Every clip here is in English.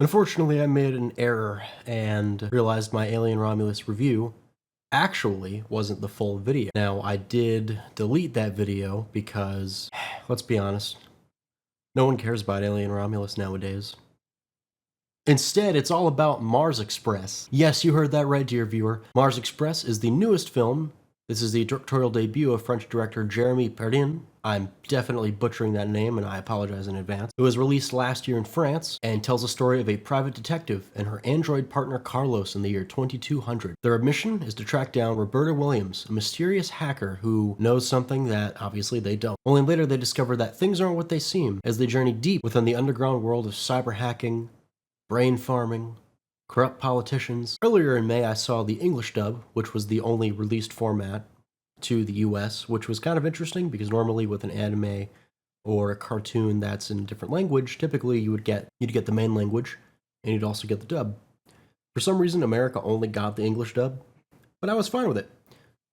Unfortunately, I made an error and realized my Alien Romulus review actually wasn't the full video. Now, I did delete that video because, let's be honest, no one cares about Alien Romulus nowadays. Instead, it's all about Mars Express. Yes, you heard that right, dear viewer. Mars Express is the newest film. This is the directorial debut of French director Jeremy Perdin. I'm definitely butchering that name, and I apologize in advance. It was released last year in France and tells the story of a private detective and her android partner Carlos in the year 2200. Their mission is to track down Roberta Williams, a mysterious hacker who knows something that obviously they don't. Only later they discover that things aren't what they seem as they journey deep within the underground world of cyber hacking, brain farming, corrupt politicians. Earlier in May, I saw the English dub, which was the only released format to the US, which was kind of interesting because normally with an anime or a cartoon that's in a different language, typically you'd get the main language and you'd also get the dub. For some reason, America only got the English dub, but I was fine with it.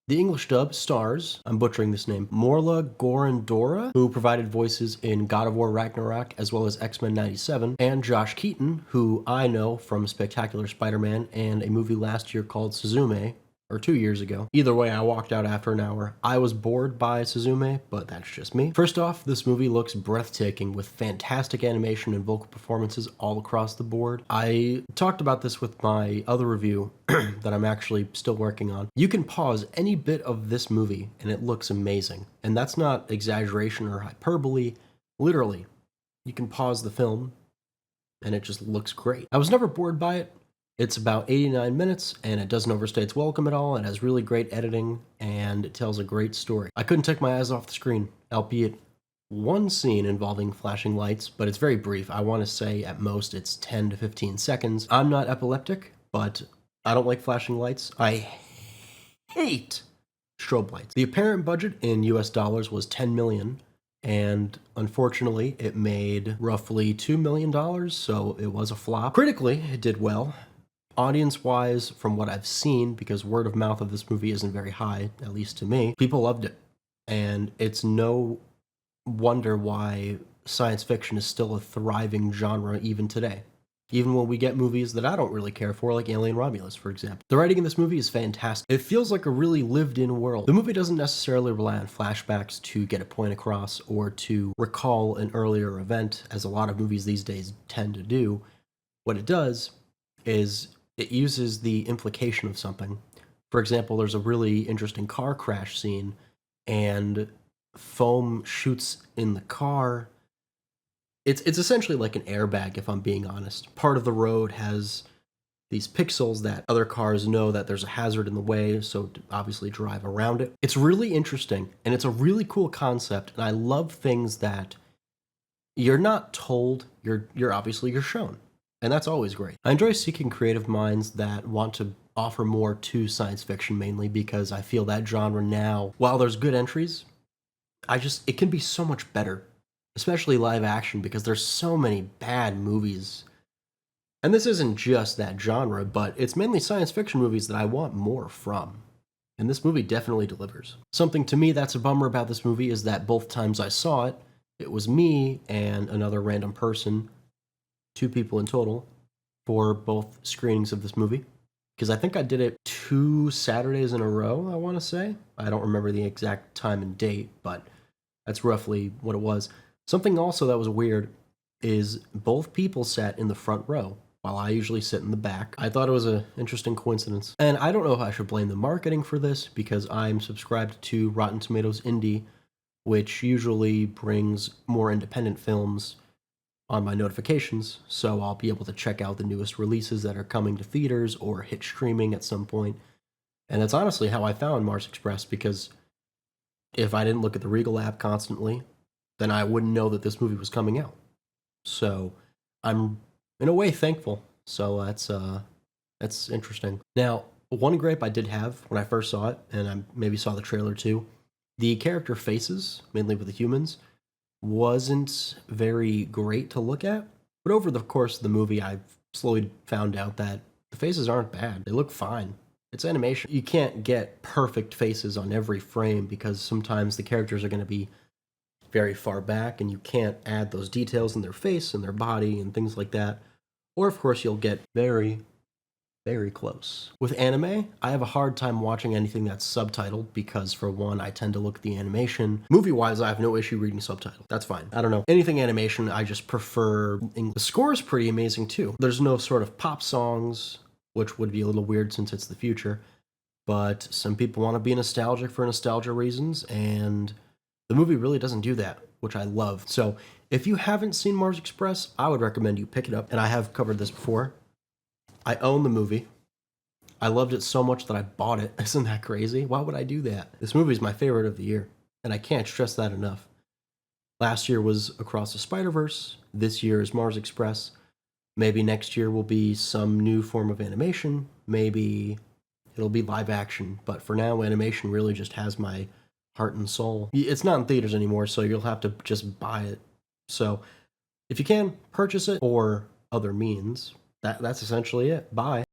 The English dub stars, I'm butchering this name, Morla Gorondora, who provided voices in God of War Ragnarok as well as X-Men 97, and Josh Keaton, who I know from Spectacular Spider-Man and a movie last year called Suzume, or 2 years ago. Either way, I walked out after an hour. I was bored by Suzume, but that's just me. First off, this movie looks breathtaking with fantastic animation and vocal performances all across the board. I talked about this with my other review that I'm actually still working on. You can pause any bit of this movie and it looks amazing. And that's not exaggeration or hyperbole. Literally, you can pause the film and it just looks great. I was never bored by it. It's about 89 minutes, and it doesn't overstay its welcome at all. It has really great editing, and it tells a great story. I couldn't take my eyes off the screen, albeit one scene involving flashing lights, but it's very brief. I want to say at most it's 10 to 15 seconds. I'm not epileptic, but I don't like flashing lights. I hate strobe lights. The apparent budget in US dollars was $10 million, and unfortunately, it made roughly $2 million, so it was a flop. Critically, it did well. Audience-wise, from what I've seen, because word of mouth of this movie isn't very high, at least to me, people loved it. And it's no wonder why science fiction is still a thriving genre even today. Even when we get movies that I don't really care for, like Alien Romulus, for example. The writing in this movie is fantastic. It feels like a really lived-in world. The movie doesn't necessarily rely on flashbacks to get a point across or to recall an earlier event, as a lot of movies these days tend to do. What it does is it uses the implication of something. For example, there's a really interesting car crash scene, and foam shoots in the car. It's essentially like an airbag, if I'm being honest. Part of the road has these pixels that other cars know that there's a hazard in the way, so to obviously drive around it. It's really interesting, and it's a really cool concept, and I love things that you're not told, you're shown. And that's always great. I enjoy seeking creative minds that want to offer more to science fiction, mainly because I feel that genre now, while there's good entries, it can be so much better, especially live action, because there's so many bad movies. And this isn't just that genre, but it's mainly science fiction movies that I want more from. And this movie definitely delivers. Something to me that's a bummer about this movie is that both times I saw it, it was me and another random person, 2 people in total, for both screenings of this movie. Because I think I did it 2 Saturdays in a row, I want to say. I don't remember the exact time and date, but that's roughly what it was. Something also that was weird is both people sat in the front row, while I usually sit in the back. I thought it was an interesting coincidence. And I don't know if I should blame the marketing for this, because I'm subscribed to Rotten Tomatoes Indie, which usually brings more independent films on my notifications, so I'll be able to check out the newest releases that are coming to theaters or hit streaming at some point. And that's honestly how I found Mars Express, because if I didn't look at the Regal app constantly, then I wouldn't know that this movie was coming out. So I'm in a way thankful. So that's interesting. Now, one gripe I did have when I first saw it, and I maybe saw the trailer too, the character faces, mainly with the humans, wasn't very great to look at. But over the course of the movie, I've slowly found out that the faces aren't bad. They look fine. It's animation. You can't get perfect faces on every frame because sometimes the characters are going to be very far back and you can't add those details in their face and their body and things like that. or of course you'll get very, very close. With anime, I have a hard time watching anything that's subtitled because, for one, I tend to look at the animation. Movie-wise, I have no issue reading subtitles. That's fine. I don't know. Anything animation, I just prefer English. The score is pretty amazing too. There's no sort of pop songs, which would be a little weird since it's the future, but some people want to be nostalgic for nostalgia reasons, and the movie really doesn't do that, which I love. So if you haven't seen Mars Express, I would recommend you pick it up, and I have covered this before. I own the movie. I loved it so much that I bought it. Isn't that crazy? Why would I do that? This movie is my favorite of the year, and I can't stress that enough. Last year was Across the Spider-Verse. This year is Mars Express. Maybe next year will be some new form of animation. Maybe it'll be live action. But for now, animation really just has my heart and soul. It's not in theaters anymore, so you'll have to just buy it. So if you can, purchase it or other means. That's essentially it. Bye.